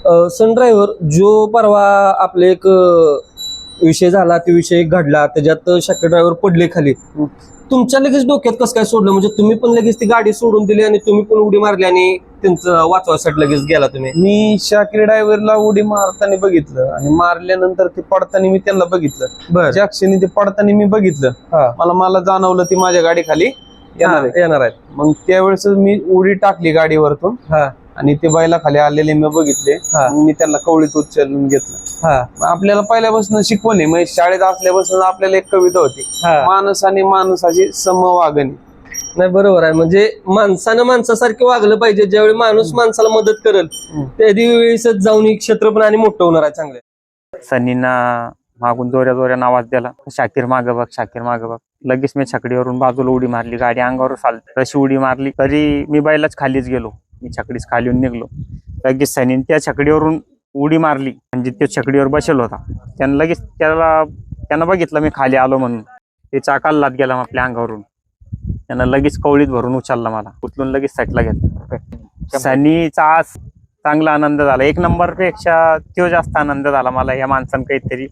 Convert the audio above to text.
सन driver जो परवा आपले एक विषय झाला, तो विषय घडला, त्याच्यात शाकीर ड्रायव्हर पडले खाली. तुमच्या लगेच डोक्यात कसं काय सोडलं? म्हणजे तुम्ही पण लगेच ती गाडी सोडून दिली आणि तुम्ही पण उडी मारली आणि त्यांचं वाचवायसाठी लगेच गेला तुम्ही? मी शाकीर ड्रायव्हरला उडी मारताना बघितलं आणि मारल्यानंतर ते पडताना मी त्यांना बघितलं. बरं. ज्या क्षणी ते पडताना मी बघितलं, मला जाणवलं ती माझ्या गाडी खाली येणार आहेत. मग त्यावेळेस मी उडी टाकली गाडीवरतून आणि ते बैला खाली आलेले मी बघितले. मग मी त्यांना कवळीत उचलून घेतलं. आपल्याला पहिल्यापासून शिकवण आहे, म्हणजे शाळेत असल्यापासून आपल्याला एक कविता होती, माणूस आणि माणसाची समवागणी. नाही, बरोबर आहे. म्हणजे माणसानं माणसासारखं वागलं पाहिजे. ज्यावेळी माणूस माणसाला मदत करेल त्या वेळेस जाऊन ही क्षेत्र पण आणि मोठं होणार आहे चांगलं. सनीना मागून जोऱ्या जोऱ्यानं आवाज दिला, शाकीर मागं बघ, शाकीर मागं बघ. लगेच मी छकडीवरून बाजूला उडी मारली, गाडी अंगावर चालते तशी उडी मारली, तरी मी बैलाच खालीच गेलो. मी छकडीच खाली येऊन निघलो. लगेच सनीने त्या छकडीवरून उडी मारली, म्हणजे तो छकडीवर बसेल होता. त्यानं लगेच त्यानं बघितलं मी खाली आलो म्हणून, ते चाकाला लात गेला आपल्या अंगावरून. त्यानं लगेच कवळीत भरून उचलला, मला उचलून लगेच साईडला घेतला. सनीचा आज चांगला आनंद झाला. 1 नंबर पेक्षा तो जास्त आनंद झाला मला. या माणसानं काहीतरी